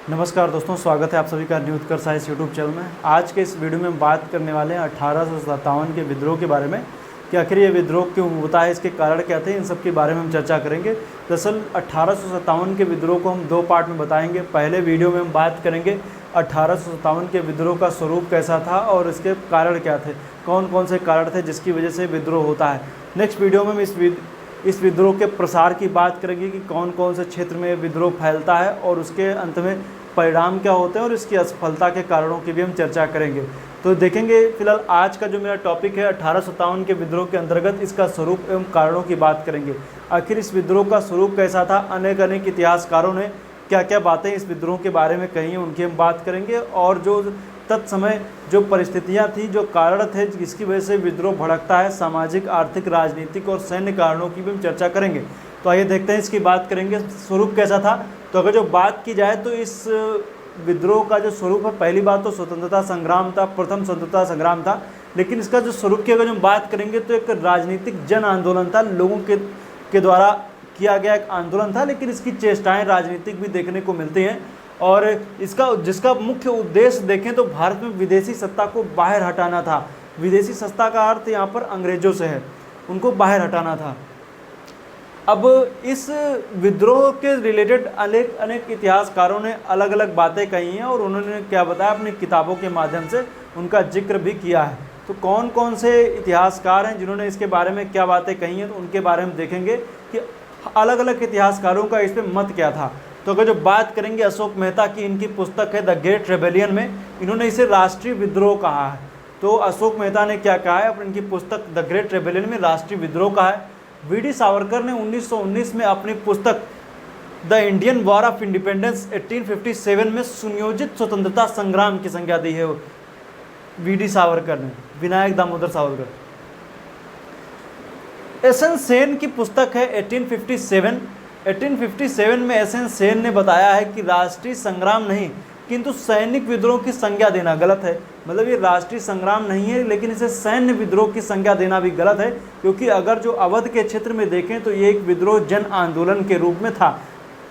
नमस्कार दोस्तों, स्वागत है आप सभी का न्यू उत्कर्ष साइंस यूट्यूब चैनल में। आज के इस वीडियो में हम बात करने वाले हैं 1857 के विद्रोह के बारे में कि आखिर ये विद्रोह क्यों होता है, इसके कारण क्या थे, इन सब के बारे में हम चर्चा करेंगे। दरअसल 1857 के विद्रोह को हम दो पार्ट में बताएंगे। पहले वीडियो में हम बात करेंगे 1857 के विद्रोह का स्वरूप कैसा था और इसके कारण क्या थे, कौन कौन से कारण थे जिसकी वजह से विद्रोह होता है। नेक्स्ट वीडियो में हम इस विद्रोह के प्रसार की बात करेंगे कि कौन कौन से क्षेत्र में विद्रोह फैलता है और उसके अंत में परिणाम क्या होते हैं और इसकी असफलता के कारणों की भी हम चर्चा करेंगे। तो देखेंगे फिलहाल आज का जो मेरा टॉपिक है 1857 के विद्रोह के अंतर्गत इसका स्वरूप एवं कारणों की बात करेंगे। आखिर इस विद्रोह का स्वरूप कैसा था, अनेक इतिहासकारों ने क्या क्या बातें इस विद्रोह के बारे में कही हैं उनकी हम बात करेंगे, और जो तत्समय जो परिस्थितियां थी, जो कारण थे जिसकी वजह से विद्रोह भड़कता है, सामाजिक, आर्थिक, राजनीतिक और सैन्य कारणों की भी हम चर्चा करेंगे। तो आइए देखते हैं इसकी बात करेंगे। स्वरूप कैसा था, तो अगर जो बात की जाए तो इस विद्रोह का जो स्वरूप है, पहली बात तो स्वतंत्रता संग्राम था, प्रथम स्वतंत्रता संग्राम था। लेकिन इसका जो स्वरूप की अगर हम बात करेंगे तो एक राजनीतिक जन आंदोलन था, लोगों के द्वारा किया गया एक आंदोलन था। लेकिन इसकी चेष्टाएं राजनीतिक भी देखने को मिलती हैं, और जिसका मुख्य उद्देश्य देखें तो भारत में विदेशी सत्ता को बाहर हटाना था। विदेशी सत्ता का अर्थ यहाँ पर अंग्रेजों से है, उनको बाहर हटाना था। अब इस विद्रोह के रिलेटेड अनेक इतिहासकारों ने अलग अलग बातें कही हैं और उन्होंने क्या बताया अपनी किताबों के माध्यम से उनका जिक्र भी किया है। तो कौन कौन से इतिहासकार हैं जिन्होंने इसके बारे में क्या बातें कही हैं, तो उनके बारे में देखेंगे कि अलग अलग इतिहासकारों का इस पर मत क्या था। तो अगर जो बात करेंगे अशोक मेहता की, इनकी पुस्तक है द ग्रेट रेबेलियन में इन्होंने इसे राष्ट्रीय विद्रोह कहा है। तो अशोक मेहता ने क्या कहा है अपनी इनकी पुस्तक द ग्रेट रेबेलियन में, राष्ट्रीय विद्रोह कहा है। वी.डी. सावरकर ने 1919 में अपनी पुस्तक the Indian war of independence 1857 में सुनियोजित स्वतंत्रता संग्राम की संज्ञा दी है वी.डी. सावरकर ने, विनायक दामोदर सावरकर। एस.एन. सेन की पुस्तक है 1857 में एस.एन. सेन ने बताया है कि राष्ट्रीय संग्राम नहीं किंतु सैनिक विद्रोह की संज्ञा देना गलत है। मतलब ये राष्ट्रीय संग्राम नहीं है लेकिन इसे सैन्य विद्रोह की संज्ञा देना भी गलत है, क्योंकि अगर जो अवध के क्षेत्र में देखें तो ये एक विद्रोह जन आंदोलन के रूप में था।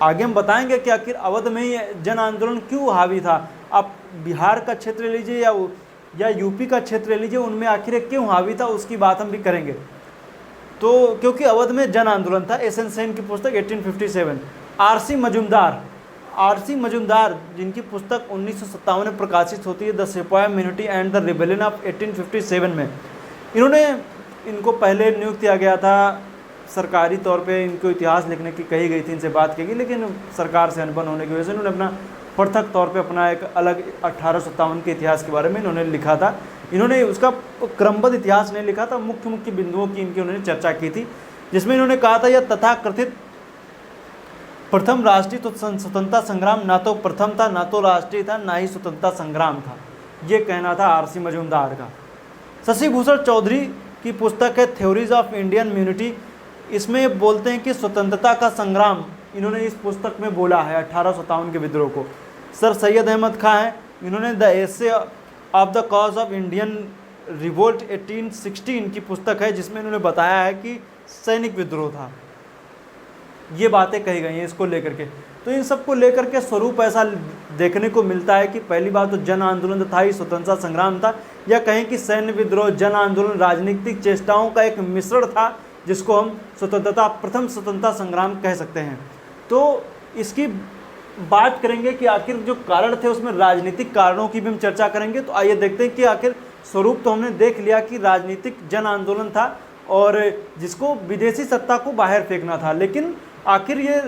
आगे हम बताएंगे कि आखिर अवध में ये जन आंदोलन क्यों हावी था। आप बिहार का क्षेत्र ले लीजिए या यूपी का क्षेत्र ले लीजिए, उनमें आखिर ये क्यों हावी था उसकी बात हम भी करेंगे। तो क्योंकि अवध में जन आंदोलन था। एस.एन. सेन की पुस्तक 1857। आर.सी. मजूमदार जिनकी पुस्तक 1957 में प्रकाशित होती है द सिपाही मिनिटी एंड द रिबेलियन ऑफ 1857 में, इनको पहले नियुक्त किया गया था सरकारी तौर पे, इनको इतिहास लिखने की कही गई थी, इनसे बात की गई, लेकिन सरकार से अनबन होने की वजह से इन्होंने अपना पृथक तौर पे अपना एक अलग 1857 के इतिहास के बारे में इन्होंने लिखा था। इन्होंने उसका क्रमबद्ध इतिहास नहीं लिखा था, मुख्य मुख्य बिंदुओं की इनकी उन्होंने चर्चा की थी, जिसमें इन्होंने कहा था यह तथाकथित प्रथम राष्ट्रीय तो स्वतंत्रता संग्राम ना तो प्रथम था, ना तो राष्ट्रीय था, ना ही स्वतंत्रता संग्राम था। ये कहना था आर.सी. मजूमदार का। शशि भूषण चौधरी की पुस्तक है थ्योरीज ऑफ इंडियन यूनिटी, इसमें बोलते हैं कि स्वतंत्रता का संग्राम इन्होंने इस पुस्तक में बोला है 1857 के विद्रोह को। सर सैयद अहमद खां हैं, इन्होंने the essay of the cause of Indian revolt 1816 की पुस्तक है, जिसमें इन्होंने बताया है कि सैनिक विद्रोह था। ये बातें कही गई हैं इसको लेकर के। तो इन सबको लेकर के स्वरूप ऐसा देखने को मिलता है कि पहली बात तो जन आंदोलन था, ही स्वतंत्रता संग्राम था, या कहें कि सैन्य विद्रोह, जन आंदोलन, राजनीतिक चेष्टाओं का एक मिश्रण था, जिसको हम प्रथम स्वतंत्रता संग्राम कह सकते हैं। तो इसकी बात करेंगे कि आखिर जो कारण थे उसमें राजनीतिक कारणों की भी हम चर्चा करेंगे। तो आइए देखते हैं कि आखिर स्वरूप तो हमने देख लिया कि राजनीतिक जन आंदोलन था और जिसको विदेशी सत्ता को बाहर फेंकना था, लेकिन आखिर ये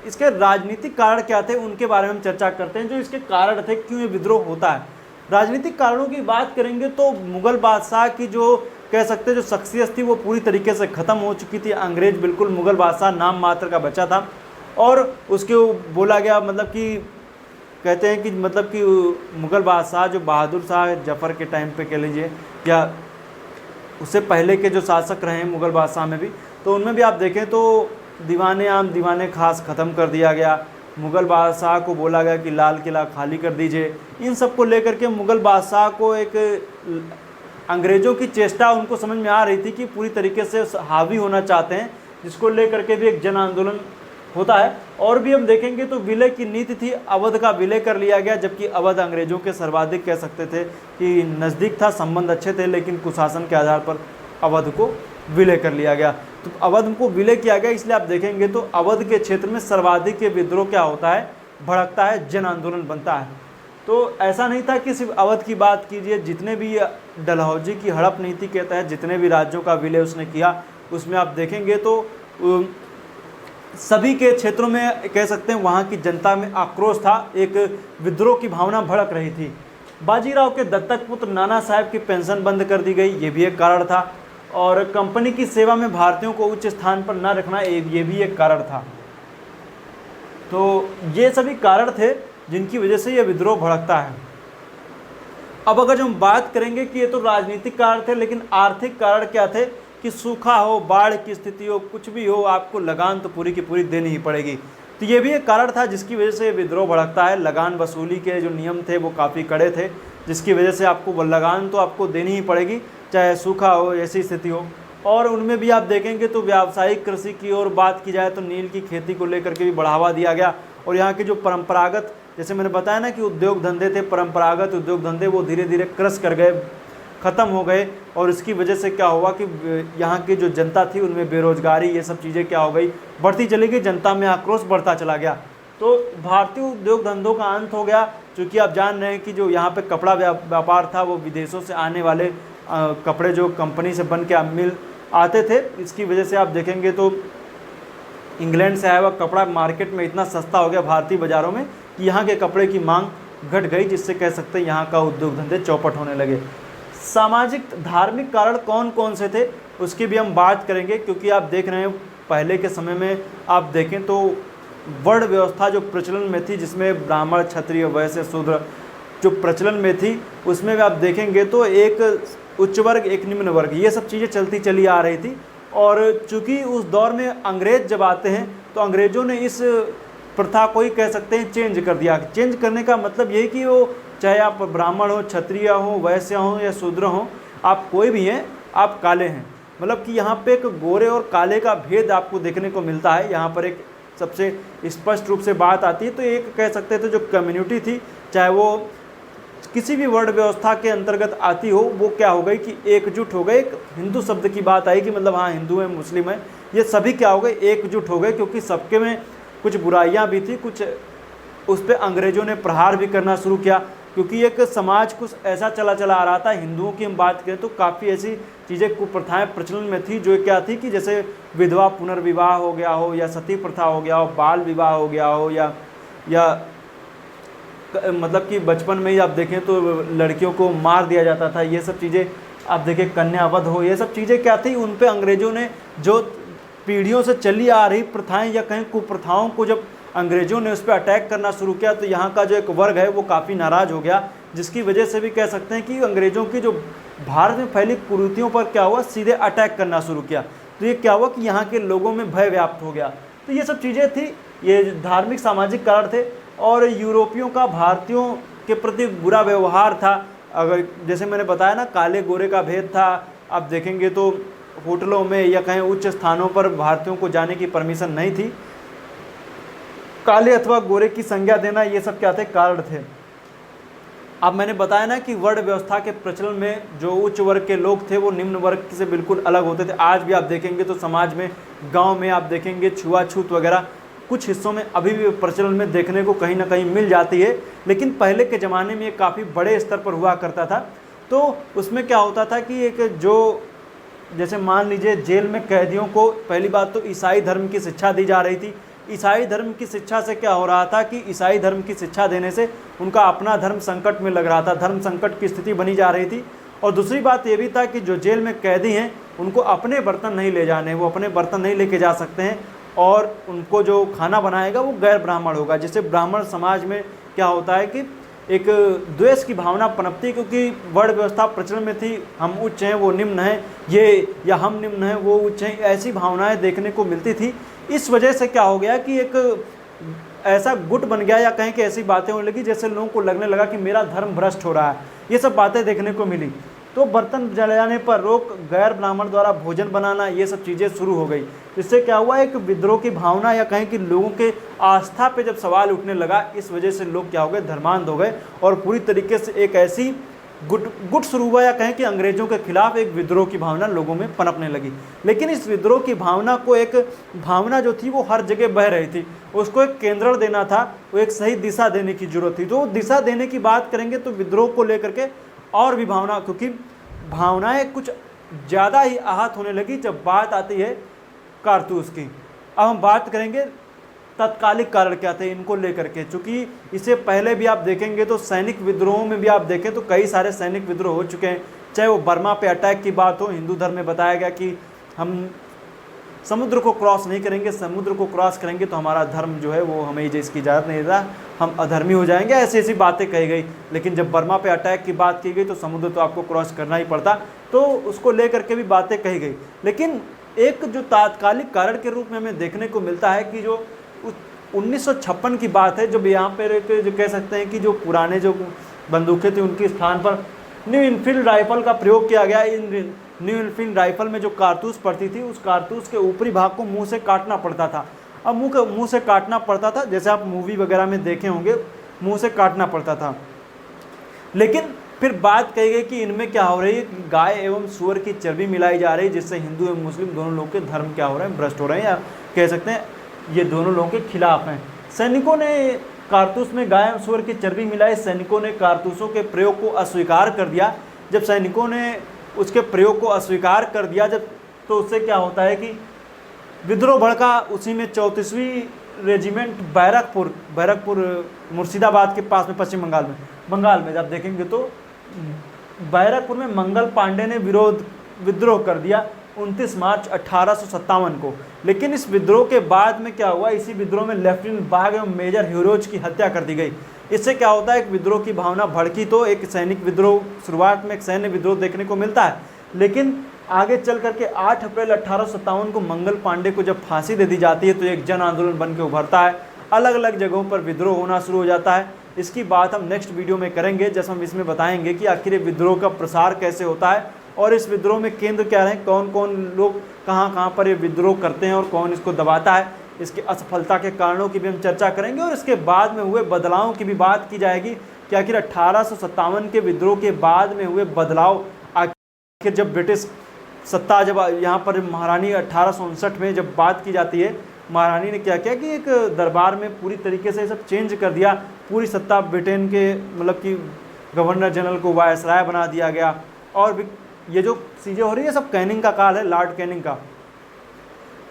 इसके राजनीतिक कारण क्या थे उनके बारे में हम चर्चा करते हैं, जो इसके कारण थे क्यों ये विद्रोह होता है। राजनीतिक कारणों की बात करेंगे तो मुगल बादशाह की जो कह सकते हैं जो शख्सियत थी वो पूरी तरीके से ख़त्म हो चुकी थी। अंग्रेज बिल्कुल मुगल बादशाह नाम मात्र का बचा था, और उसके बोला गया मतलब कि कहते हैं कि मतलब कि मुगल बादशाह जो बहादुर शाह जफ़र के टाइम पे कह लीजिए या उससे पहले के जो शासक रहे हैं मुगल बादशाह में भी, तो उनमें भी आप देखें तो दीवाने आम दीवाने खास ख़त्म कर दिया गया। मुग़ल बादशाह को बोला गया कि लाल किला खाली कर दीजिए। इन सब को लेकर के मुग़ल बादशाह को एक अंग्रेज़ों की चेष्टा उनको समझ में आ रही थी कि पूरी तरीके से हावी होना चाहते हैं, जिसको लेकर के भी एक जन आंदोलन होता है। और भी हम देखेंगे तो विलय की नीति थी, अवध का विलय कर लिया गया, जबकि अवध अंग्रेजों के सर्वाधिक कह सकते थे कि नज़दीक था, संबंध अच्छे थे, लेकिन कुशासन के आधार पर अवध को विलय कर लिया गया। तो अवध को विलय किया गया, इसलिए आप देखेंगे तो अवध के क्षेत्र में सर्वाधिक विद्रोह क्या होता है, भड़कता है, जन आंदोलन बनता है। तो ऐसा नहीं था कि सिर्फ अवध की बात कीजिए, जितने भी डलहौजी की हड़प नीति के तहत जितने भी राज्यों का विलय उसने किया, उसमें आप देखेंगे तो सभी के क्षेत्रों में कह सकते हैं वहाँ की जनता में आक्रोश था, एक विद्रोह की भावना भड़क रही थी। बाजीराव के दत्तक पुत्र नाना साहब की पेंशन बंद कर दी गई, ये भी एक कारण था। और कंपनी की सेवा में भारतीयों को उच्च स्थान पर न रखना, ये भी एक कारण था। तो ये सभी कारण थे जिनकी वजह से ये विद्रोह भड़कता है। अब अगर हम बात करेंगे कि ये तो राजनीतिक कारण थे, लेकिन आर्थिक कारण क्या थे कि सूखा हो, बाढ़ की स्थिति हो, कुछ भी हो, आपको लगान तो पूरी की पूरी देनी ही पड़ेगी। तो ये भी एक कारण था जिसकी वजह से विद्रोह भड़कता है। लगान वसूली के जो नियम थे वो काफ़ी कड़े थे, जिसकी वजह से आपको लगान तो आपको देनी ही पड़ेगी, चाहे सूखा हो, ऐसी स्थिति हो। और उनमें भी आप देखेंगे तो व्यावसायिक कृषि की ओर बात की जाए तो नील की खेती को लेकर के भी बढ़ावा दिया गया। और यहाँ के जो परंपरागत, जैसे मैंने बताया ना कि उद्योग धंधे थे, परंपरागत उद्योग धंधे, वो धीरे धीरे क्रश कर गए, ख़त्म हो गए। और इसकी वजह से क्या हुआ कि यहाँ की जो जनता थी उनमें बेरोजगारी, ये सब चीज़ें क्या हो गई, बढ़ती चली गई, जनता में आक्रोश बढ़ता चला गया। तो भारतीय उद्योग धंधों का अंत हो गया। क्योंकि आप जान रहे हैं कि जो यहाँ पे कपड़ा व्यापार था वो विदेशों से आने वाले कपड़े जो कंपनी से बन के मिल आते थे, इसकी वजह से आप देखेंगे तो इंग्लैंड से आया हुआ कपड़ा मार्केट में इतना सस्ता हो गया भारतीय बाज़ारों में कि यहाँ के कपड़े की मांग घट गई, जिससे कह सकते हैं यहाँ का उद्योग धंधे चौपट होने लगे। सामाजिक धार्मिक कारण कौन कौन से थे उसकी भी हम बात करेंगे, क्योंकि आप देख रहे हैं पहले के समय में आप देखें तो वर्ण व्यवस्था जो प्रचलन में थी, जिसमें ब्राह्मण, क्षत्रिय, वैश्य, शूद्र जो प्रचलन में थी, उसमें भी आप देखेंगे तो एक उच्च वर्ग, एक निम्न वर्ग, ये सब चीज़ें चलती चली आ रही थी। और चूँकि उस दौर में अंग्रेज जब आते हैं तो अंग्रेज़ों ने इस प्रथा को ही कह सकते हैं चेंज कर दिया। चेंज करने का मतलब यही कि वो चाहे आप ब्राह्मण हो, क्षत्रिय हो, वैश्य हो या शूद्र हो, आप कोई भी हैं, आप काले हैं। मतलब कि यहाँ पे एक गोरे और काले का भेद आपको देखने को मिलता है। यहाँ पर एक सबसे स्पष्ट रूप से बात आती है। तो एक कह सकते थे जो कम्युनिटी थी, चाहे वो किसी भी वर्ण व्यवस्था के अंतर्गत आती हो, वो क्या हो गई कि एकजुट हो गए। एक हिंदू शब्द की बात आई कि मतलब हाँ हिंदू है, मुस्लिम है, ये सभी क्या हो गए, एकजुट हो गए। क्योंकि सबके में कुछ बुराइयां भी थी, कुछ उस पर अंग्रेज़ों ने प्रहार भी करना शुरू किया। क्योंकि एक समाज कुछ ऐसा चला आ रहा था। हिंदुओं की हम बात करें तो काफ़ी ऐसी चीज़ें, कुप्रथाएं प्रचलन में थी, जो क्या थी कि जैसे विधवा पुनर्विवाह हो गया हो, या सती प्रथा हो गया हो, बाल विवाह हो गया हो, या मतलब कि बचपन में ही आप देखें तो लड़कियों को मार दिया जाता था। ये सब चीज़ें आप देखें, कन्यावध हो, ये सब चीज़ें क्या थी, उन पे अंग्रेज़ों ने जो पीढ़ियों से चली आ रही प्रथाएं या कहीं कुप्रथाओं को जब अंग्रेज़ों ने उस पर अटैक करना शुरू किया, तो यहाँ का जो एक वर्ग है वो काफ़ी नाराज़ हो गया। जिसकी वजह से भी कह सकते हैं कि अंग्रेज़ों की जो भारत में फैली कुरीतियों पर क्या हुआ, सीधे अटैक करना शुरू किया। तो ये क्या हुआ कि यहाँ के लोगों में भय व्याप्त हो गया। तो ये सब चीज़ें थी, ये धार्मिक सामाजिक कारण थे। और यूरोपियों का भारतीयों के प्रति बुरा व्यवहार था। अगर जैसे मैंने बताया ना, काले गोरे का भेद था। आप देखेंगे तो होटलों में या कहीं उच्च स्थानों पर भारतीयों को जाने की परमिशन नहीं थी। काले अथवा गोरे की संज्ञा देना, ये सब क्या थे, कारण थे। अब मैंने बताया ना कि वर्ण व्यवस्था के प्रचलन में जो उच्च वर्ग के लोग थे वो निम्न वर्ग से बिल्कुल अलग होते थे। आज भी आप देखेंगे तो समाज में, गांव में आप देखेंगे छुआछूत वगैरह कुछ हिस्सों में अभी भी प्रचलन में देखने को कहीं ना कहीं मिल जाती है। लेकिन पहले के ज़माने में ये काफ़ी बड़े स्तर पर हुआ करता था। तो उसमें क्या होता था कि एक जो जैसे मान लीजिए जेल में कैदियों को पहली बात तो ईसाई धर्म की शिक्षा दी जा रही थी। ईसाई धर्म की शिक्षा से क्या हो रहा था कि ईसाई धर्म की शिक्षा देने से उनका अपना धर्म संकट में लग रहा था, धर्म संकट की स्थिति बनी जा रही थी। और दूसरी बात ये भी था कि जो जेल में कैदी हैं उनको अपने बर्तन नहीं ले जाने, वो अपने बर्तन नहीं लेके जा सकते हैं। और उनको जो खाना बनाएगा वो गैर ब्राह्मण होगा। जैसे ब्राह्मण समाज में क्या होता है कि एक द्वेष की भावना पनपती, क्योंकि वर्ण व्यवस्था प्रचलन में थी, हम उच्च हैं वो निम्न हैं, ये या हम निम्न हैं वो उच्च हैं, ऐसी भावनाएं देखने को मिलती थी। इस वजह से क्या हो गया कि एक ऐसा गुट बन गया, या कहीं कि ऐसी बातें होने लगी जैसे लोगों को लगने लगा कि मेरा धर्म भ्रष्ट हो रहा है। ये सब बातें देखने को मिली। तो बर्तन जलाने पर रोक, गैर ब्राह्मण द्वारा भोजन बनाना, ये सब चीज़ें शुरू हो गई। इससे क्या हुआ, एक विद्रोह की भावना या कहें कि लोगों के आस्था पे जब सवाल उठने लगा, इस वजह से लोग क्या हो गए, धर्मांध हो गए और पूरी तरीके से एक ऐसी गुट शुरू हुआ या कहें कि अंग्रेजों के खिलाफ एक विद्रोह की भावना लोगों में पनपने लगी। लेकिन इस विद्रोह की भावना को, एक भावना जो थी वो हर जगह बह रही थी, उसको एक केंद्रण देना था, वो एक सही दिशा देने की जरूरत थी। तो दिशा देने की बात करेंगे तो विद्रोह को लेकर के और भी भावना, क्योंकि भावनाएं कुछ ज़्यादा ही आहत होने लगी जब बात आती है कारतूस की। अब हम बात करेंगे तत्कालिक कारण क्या थे इनको लेकर के, चूँकि इससे पहले भी आप देखेंगे तो सैनिक विद्रोहों में भी आप देखें तो कई सारे सैनिक विद्रोह हो चुके हैं। चाहे वो बर्मा पे अटैक की बात हो, हिंदू धर्म में बताया गया कि हम समुद्र को क्रॉस नहीं करेंगे, समुद्र को क्रॉस करेंगे तो हमारा धर्म जो है वो हमें इसकी इजाज़त नहीं देता, हम अधर्मी हो जाएंगे, ऐसी ऐसी बातें कही गई। लेकिन जब बर्मा पे अटैक की बात की गई तो समुद्र तो आपको क्रॉस करना ही पड़ता, तो उसको लेकर के भी बातें कही गई। लेकिन एक जो तात्कालिक कारण के रूप में हमें देखने को मिलता है कि जो 1956 की बात है, जब यहाँ पर जो कह सकते हैं कि जो पुराने जो बंदूकें थी उनके स्थान पर न्यू इनफील्ड राइफल का प्रयोग किया गया। इन न्यू इनफील्ड राइफल में जो कारतूस पड़ती थी, उस कारतूस के ऊपरी भाग को मुंह से काटना पड़ता था। अब मुंह से काटना पड़ता था, जैसे आप मूवी वगैरह में देखे होंगे, मुंह से काटना पड़ता था। लेकिन फिर बात कही गई कि इनमें क्या हो रही है, गाय एवं सूअर की चर्बी मिलाई जा रही है, जिससे हिंदू एवं मुस्लिम दोनों लोगों के धर्म क्या हो रहे हैं, भ्रष्ट हो रहे हैं, या कह सकते हैं ये दोनों लोगों के खिलाफ हैं। सैनिकों ने कारतूस में गाय एवं सूअर की चर्बी मिलाई, सैनिकों ने कारतूसों के प्रयोग को अस्वीकार कर दिया। जब सैनिकों ने उसके प्रयोग को अस्वीकार कर दिया, जब तो उससे क्या होता है कि विद्रोह भड़का। उसी में 34वीं रेजिमेंट बैरकपुर मुर्शिदाबाद के पास में, पश्चिम बंगाल में जब देखेंगे तो बैरकपुर में मंगल पांडे ने विद्रोह कर दिया 29 मार्च 1857 को। लेकिन इस विद्रोह के बाद में क्या हुआ, इसी विद्रोह में लेफ्टिनेंट बाग एवं मेजर ह्यूरोज की हत्या कर दी गई। इससे क्या होता है, एक विद्रोह की भावना भड़की तो एक सैनिक विद्रोह, शुरुआत में एक सैन्य विद्रोह देखने को मिलता है। लेकिन आगे चल करके 8 अप्रैल 1857 को मंगल पांडे को जब फांसी दे दी जाती है तो एक जन आंदोलन बन के उभरता है, अलग अलग जगहों पर विद्रोह होना शुरू हो जाता है। इसकी बात हम नेक्स्ट वीडियो में करेंगे, जैसे हम इसमें बताएंगे कि आखिर विद्रोह का प्रसार कैसे होता है और इस विद्रोह में केंद्र क्या रहे, कौन कौन लोग कहाँ कहाँ पर ये विद्रोह करते हैं और कौन इसको दबाता है। इसकी असफलता के कारणों की भी हम चर्चा करेंगे और इसके बाद में हुए बदलावों की भी बात की जाएगी कि आखिर 1857 के विद्रोह के बाद में हुए बदलाव, आखिर जब ब्रिटिश सत्ता, जब यहाँ पर महारानी 1859 में जब बात की जाती है, महारानी ने क्या किया कि एक दरबार में पूरी तरीके से सब चेंज कर दिया, पूरी सत्ता ब्रिटेन के मतलब कि गवर्नर जनरल को वायसराय बना दिया गया। और भी ये जो चीज़ें हो रही है सब कैनिंग का काल है, लॉर्ड कैनिंग का।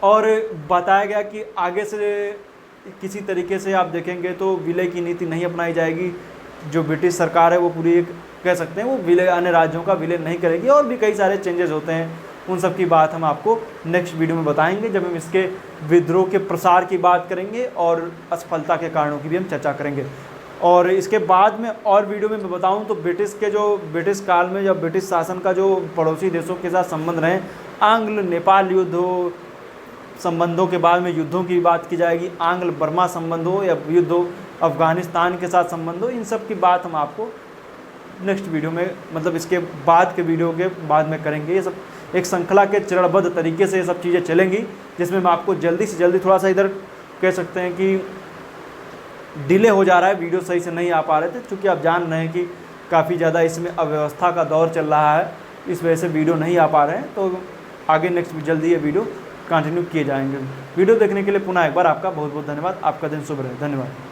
और बताया गया कि आगे से किसी तरीके से आप देखेंगे तो विलय की नीति नहीं अपनाई जाएगी। जो ब्रिटिश सरकार है वो पूरी एक कह सकते हैं वो विलय, अन्य राज्यों का विलय नहीं करेगी, और भी कई सारे चेंजेस होते हैं। उन सब की बात हम आपको नेक्स्ट वीडियो में बताएंगे, जब हम इसके विद्रोह के प्रसार की बात करेंगे और असफलता के कारणों की भी हम चर्चा करेंगे। और इसके बाद में और वीडियो में मैं बताऊं तो ब्रिटिश काल में जब ब्रिटिश शासन का जो पड़ोसी देशों के साथ संबंध रहे, आंग्ल नेपाल युद्ध हो, संबंधों के बाद में युद्धों की बात की जाएगी, आंग्ल बर्मा संबंध हो या युद्ध हो, अफगानिस्तान के साथ संबंध हो, इन सब की बात हम आपको नेक्स्ट वीडियो में, मतलब इसके बाद के वीडियो के बाद में करेंगे। ये सब एक श्रृंखला के चरणबद्ध तरीके से ये सब चीज़ें चलेंगी, जिसमें मैं आपको जल्दी से जल्दी, थोड़ा सा इधर कह सकते हैं कि डिले हो जा रहा है, वीडियो सही से नहीं आ पा रहे थे, क्योंकि आप जान रहे हैं कि काफ़ी ज़्यादा इसमें अव्यवस्था का दौर चल रहा है, इस वजह से वीडियो नहीं आ पा रहे हैं। तो आगे नेक्स्ट जल्दी ये वीडियो कंटिन्यू किए जाएंगे। वीडियो देखने के लिए पुनः एक बार आपका बहुत बहुत धन्यवाद। आपका दिन शुभ रहे। धन्यवाद।